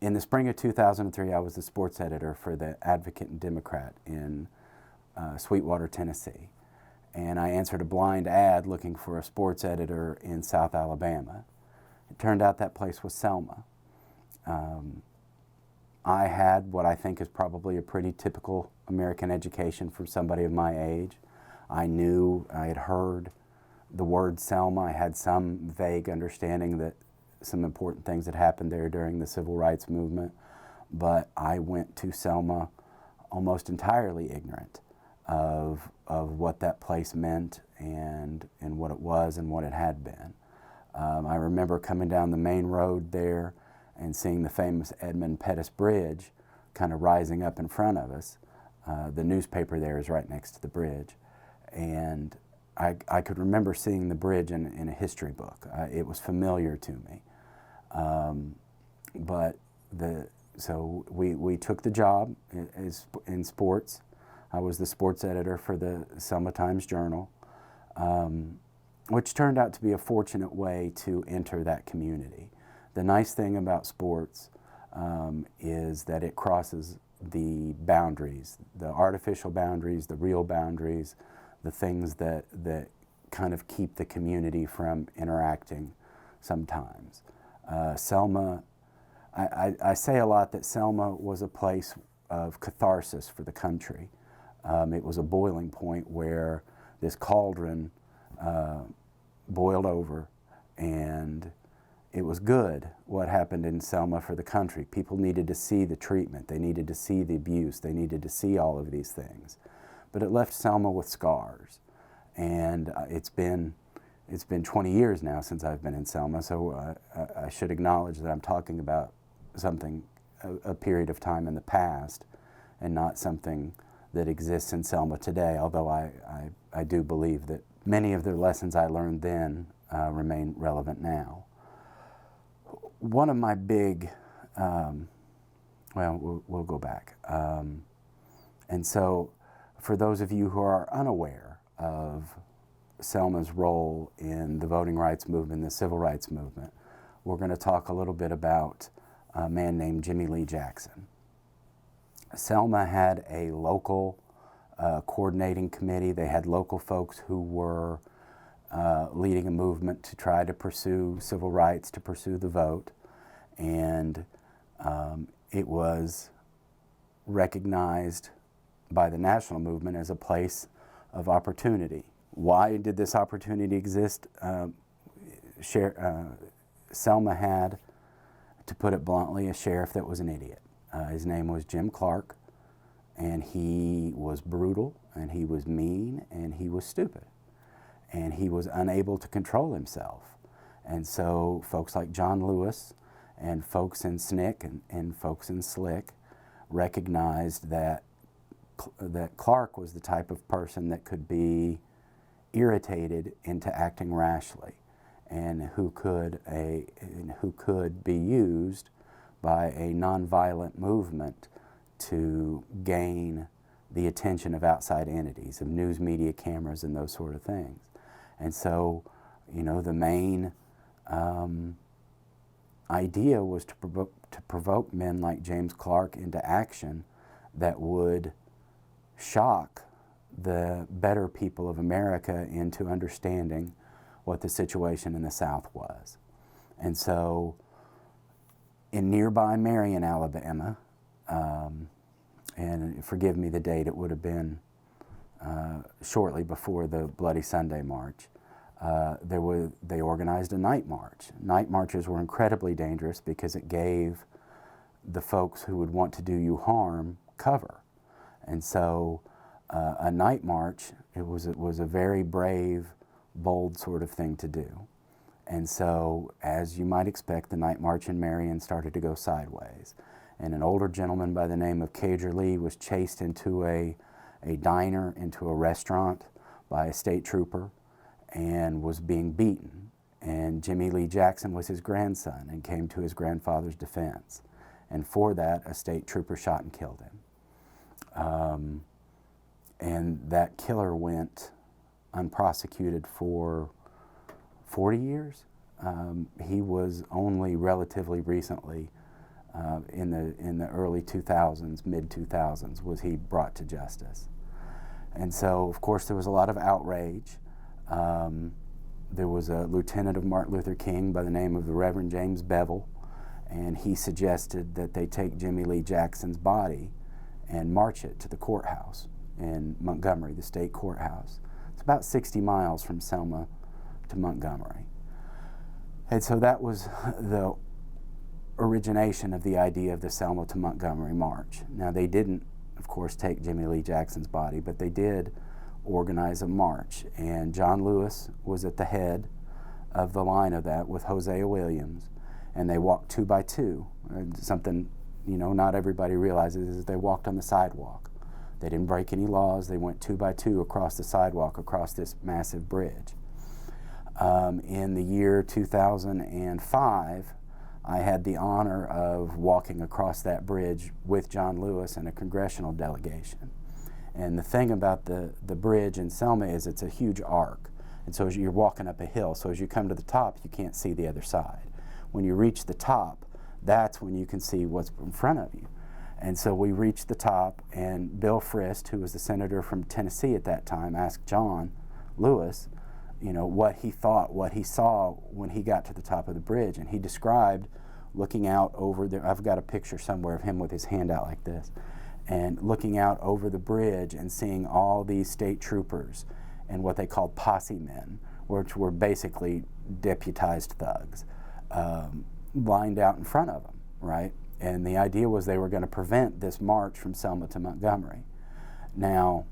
In the spring of 2003, I was the sports editor for the Advocate and Democrat in Sweetwater, Tennessee. And I answered a blind ad looking for a sports editor in South Alabama. It turned out that place was Selma. I had what I think is probably a pretty typical American education for somebody of my age. I had heard the word Selma. I had some vague understanding that some important things had happened there during the civil rights movement, but I went to Selma almost entirely ignorant of what that place meant and what it was and what it had been. I remember coming down the main road there and seeing the famous Edmund Pettus Bridge kind of rising up in front of us. The newspaper there is right next to the bridge. And I could remember seeing the bridge in a history book. It was familiar to me. So we took the job in sports. I was the sports editor for the Selma Times-Journal, which turned out to be a fortunate way to enter that community. The nice thing about sports is that it crosses the boundaries, the artificial boundaries, the real boundaries, the things that kind of keep the community from interacting sometimes. Selma, I say a lot that Selma was a place of catharsis for the country. It was a boiling point where this cauldron boiled over, and it was good what happened in Selma for the country. People needed to see the treatment, they needed to see the abuse, they needed to see all of these things. But it left Selma with scars, and it's been 20 years now since I've been in Selma, so I should acknowledge that I'm talking about something, a period of time in the past, and not something that exists in Selma today, although I do believe that many of the lessons I learned then remain relevant now. One of my big, we'll go back. And so for those of you who are unaware of Selma's role in the voting rights movement, the civil rights movement, we're going to talk a little bit about a man named Jimmy Lee Jackson. Selma had a local coordinating committee. They had local folks who were leading a movement to try to pursue civil rights, to pursue the vote, and it was recognized by the national movement as a place of opportunity. Why did this opportunity exist? Selma had, to put it bluntly, a sheriff that was an idiot. His name was Jim Clark, and he was brutal, and he was mean, and he was stupid. And he was unable to control himself. And so folks like John Lewis and folks in SNCC and folks in SLCC recognized that Clark was the type of person that could be irritated into acting rashly, and who could be used by a nonviolent movement to gain the attention of outside entities, of news media cameras and those sort of things. And so, the main idea was to provoke men like James Clark into action that would shock the better people of America into understanding what the situation in the South was. And so in nearby Marion, Alabama, and forgive me the date, it would have been shortly before the Bloody Sunday March, they organized a night march. Night marches were incredibly dangerous because it gave the folks who would want to do you harm cover. And so a night march, it was a very brave, bold sort of thing to do. And so, as you might expect, the night march in Marion started to go sideways. And an older gentleman by the name of Cager Lee was chased into a diner, into a restaurant by a state trooper, and was being beaten. And Jimmy Lee Jackson was his grandson and came to his grandfather's defense. And for that, a state trooper shot and killed him. And that killer went unprosecuted for 40 years. He was only relatively recently in the early 2000s, mid 2000s, was he brought to justice. And so, of course, there was a lot of outrage. There was a lieutenant of Martin Luther King by the name of the Reverend James Bevel, and he suggested that they take Jimmy Lee Jackson's body and march it to the courthouse in Montgomery, the state courthouse. It's about 60 miles from Selma to Montgomery. And so that was the origination of the idea of the Selma to Montgomery March. Now, they didn't, of course, take Jimmy Lee Jackson's body, but they did organize a march, and John Lewis was at the head of the line of that with Hosea Williams, and they walked 2 by 2. Something, you know, not everybody realizes is they walked on the sidewalk. They didn't break any laws. They went 2 by 2 across the sidewalk, across this massive bridge. In the year 2005, I had the honor of walking across that bridge with John Lewis and a congressional delegation. And the thing about the bridge in Selma is it's a huge arc. And so as you're walking up a hill, so as you come to the top, you can't see the other side. When you reach the top, that's when you can see what's in front of you. And so we reached the top, and Bill Frist, who was the senator from Tennessee at that time, asked John Lewis, you know, what he thought, what he saw when he got to the top of the bridge. And he described looking out over there. I've got a picture somewhere of him with his hand out like this, and looking out over the bridge and seeing all these state troopers and what they called posse men, which were basically deputized thugs, lined out in front of him, right? And the idea was they were going to prevent this march from Selma to Montgomery. Now,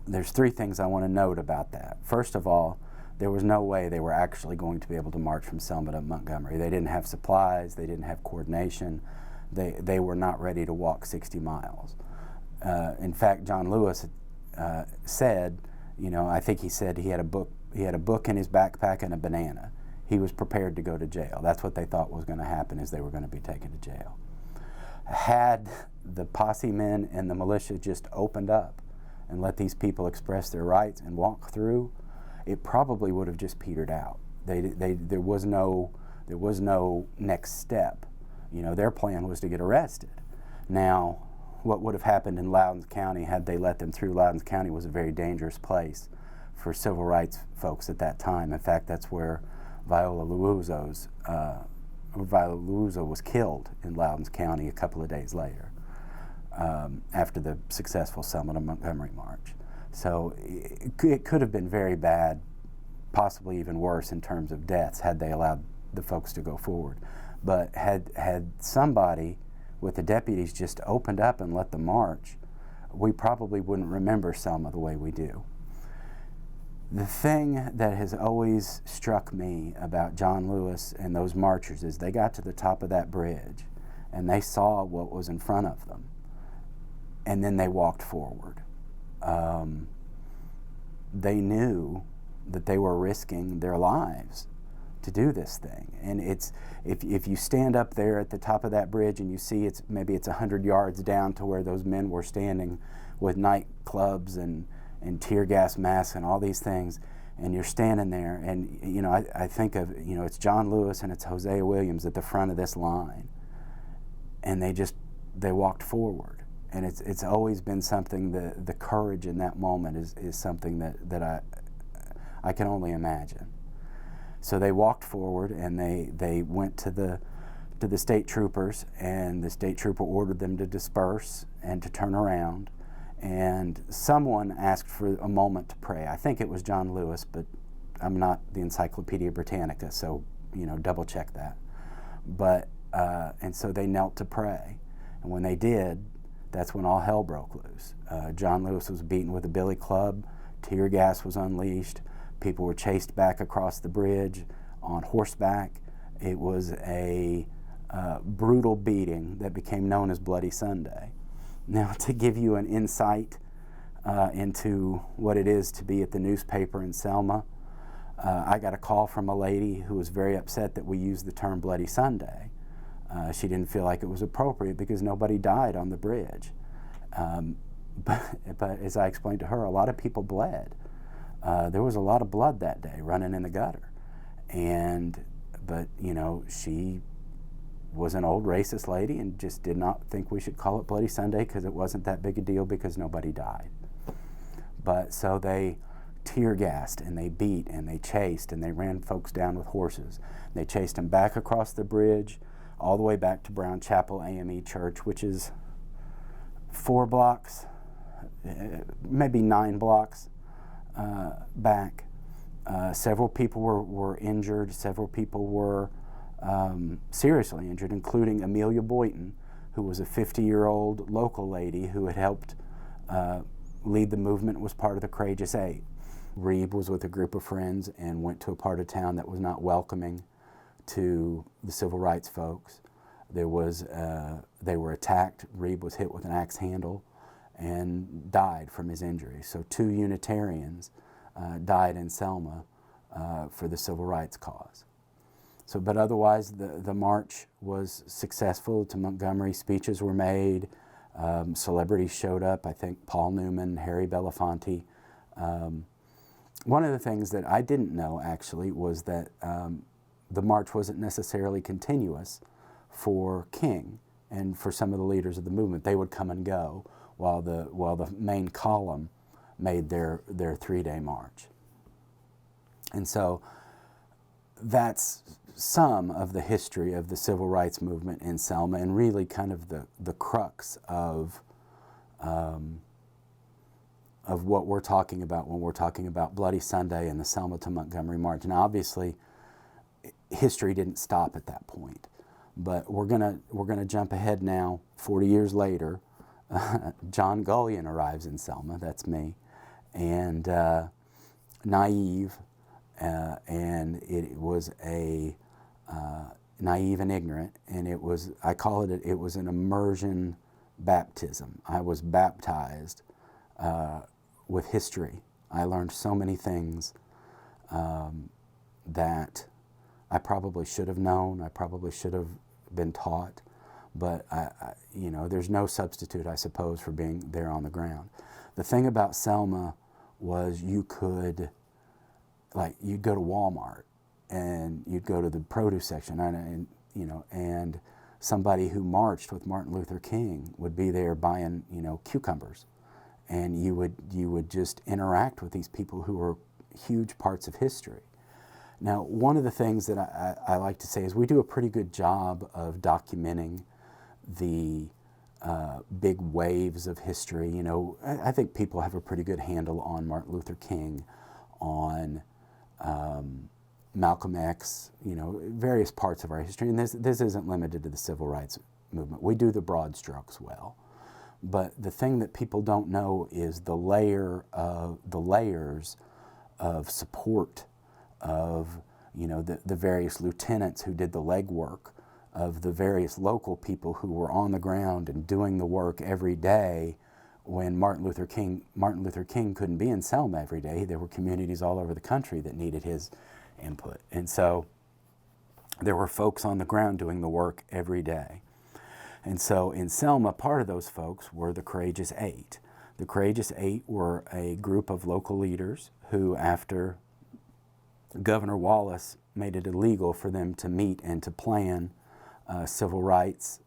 there's 3 things I want to note about that. First of all, there was no way they were actually going to be able to march from Selma to Montgomery. They didn't have supplies, they didn't have coordination, they were not ready to walk 60 miles. In fact, John Lewis said, you know, I think he said he had a book in his backpack and a banana. He was prepared to go to jail. That's what they thought was going to happen, is they were going to be taken to jail. Had the posse men and the militia just opened up and let these people express their rights and walk through, it probably would have just petered out. There was no next step. You know, their plan was to get arrested. Now, what would have happened in Loudoun County had they let them through? Loudoun County was a very dangerous place for civil rights folks at that time. In fact, that's where Viola Liuzzo was killed in Loudoun County a couple of days later, after the successful Selma to Montgomery March. So it could have been very bad, possibly even worse in terms of deaths had they allowed the folks to go forward. But had somebody with the deputies just opened up and let them march, we probably wouldn't remember Selma the way we do. The thing that has always struck me about John Lewis and those marchers is they got to the top of that bridge and they saw what was in front of them, and then they walked forward. They knew that they were risking their lives to do this thing. And it's, if you stand up there at the top of that bridge and you see maybe it's 100 yards down to where those men were standing with nightclubs and tear gas masks and all these things, and you're standing there, and you know, I think of, you know, it's John Lewis and it's Hosea Williams at the front of this line, and they walked forward. And it's always been something, the courage in that moment is something that I can only imagine. So they walked forward, and they went to the state troopers, and the state trooper ordered them to disperse and to turn around. And someone asked for a moment to pray. I think it was John Lewis, but I'm not the Encyclopedia Britannica, so, you know, double check that. But and so they knelt to pray, and when they did, that's when all hell broke loose. John Lewis was beaten with a billy club, tear gas was unleashed, people were chased back across the bridge on horseback. It was a brutal beating that became known as Bloody Sunday. Now, to give you an insight into what it is to be at the newspaper in Selma, I got a call from a lady who was very upset that we used the term Bloody Sunday. She didn't feel like it was appropriate because nobody died on the bridge. But as I explained to her, a lot of people bled. There was a lot of blood that day running in the gutter. But you know, she was an old racist lady and just did not think we should call it Bloody Sunday because it wasn't that big a deal because nobody died. But so they tear gassed and they beat and they chased and they ran folks down with horses. They chased them back across the bridge all the way back to Brown Chapel AME Church, which is 4 blocks, maybe 9 blocks back. Several people were injured. Several people were seriously injured, including Amelia Boynton, who was a 50-year-old local lady who had helped lead the movement, was part of the Courageous Eight. Reeb was with a group of friends and went to a part of town that was not welcoming to the civil rights folks. They were attacked. Reeb was hit with an axe handle and died from his injuries. So 2 Unitarians died in Selma for the civil rights cause. So, but otherwise, the march was successful. To Montgomery, speeches were made. Celebrities showed up. I think Paul Newman, Harry Belafonte. One of the things that I didn't know actually was that the march wasn't necessarily continuous for King and for some of the leaders of the movement. They would come and go while the main column made their 3-day march. And so that's some of the history of the civil rights movement in Selma, and really kind of the crux of what we're talking about when we're talking about Bloody Sunday and the Selma to Montgomery March. And obviously, history didn't stop at that point, but we're gonna jump ahead now. 40 years later, John Gullion arrives in Selma. That's me, and naive, and it was a naive and ignorant, and it was, I call it, it was an immersion baptism. I was baptized with history. I learned so many things that I probably should have known. I probably should have been taught, but you know, there's no substitute, I suppose, for being there on the ground. The thing about Selma was you'd go to Walmart and you'd go to the produce section, and you know, and somebody who marched with Martin Luther King would be there buying, you know, cucumbers, and you would just interact with these people who were huge parts of history. Now, one of the things that I like to say is we do a pretty good job of documenting the big waves of history. You know, I think people have a pretty good handle on Martin Luther King, on Malcolm X, you know, various parts of our history. And this isn't limited to the civil rights movement. We do the broad strokes well. But the thing that people don't know is the layers of support of, you know, the various lieutenants who did the legwork, of the various local people who were on the ground and doing the work every day. When Martin Luther King couldn't be in Selma every day, there were communities all over the country that needed his input. And so there were folks on the ground doing the work every day. And so in Selma, part of those folks were the Courageous Eight. The Courageous Eight were a group of local leaders who, after Governor Wallace made it illegal for them to meet and to plan civil rights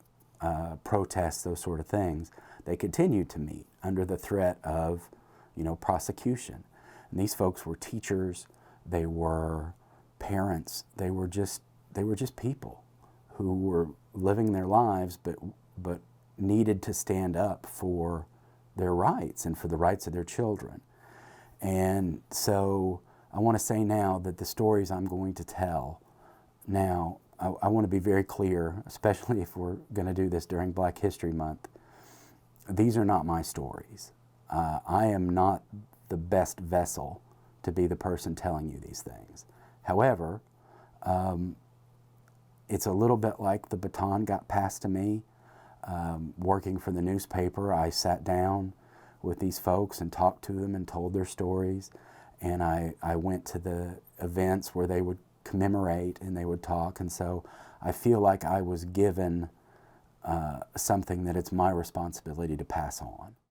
protests, those sort of things, they continued to meet under the threat of, you know, prosecution. And these folks were teachers, they were parents, they were just people who were living their lives, but needed to stand up for their rights and for the rights of their children. And so I want to say now that the stories I'm going to tell now, I want to be very clear, especially if we're going to do this during Black History Month. These are not my stories. I am not the best vessel to be the person telling you these things. However, it's a little bit like the baton got passed to me. Working for the newspaper, I sat down with these folks and talked to them and told their stories. And I went to the events where they would commemorate and they would talk. And so I feel like I was given something that it's my responsibility to pass on.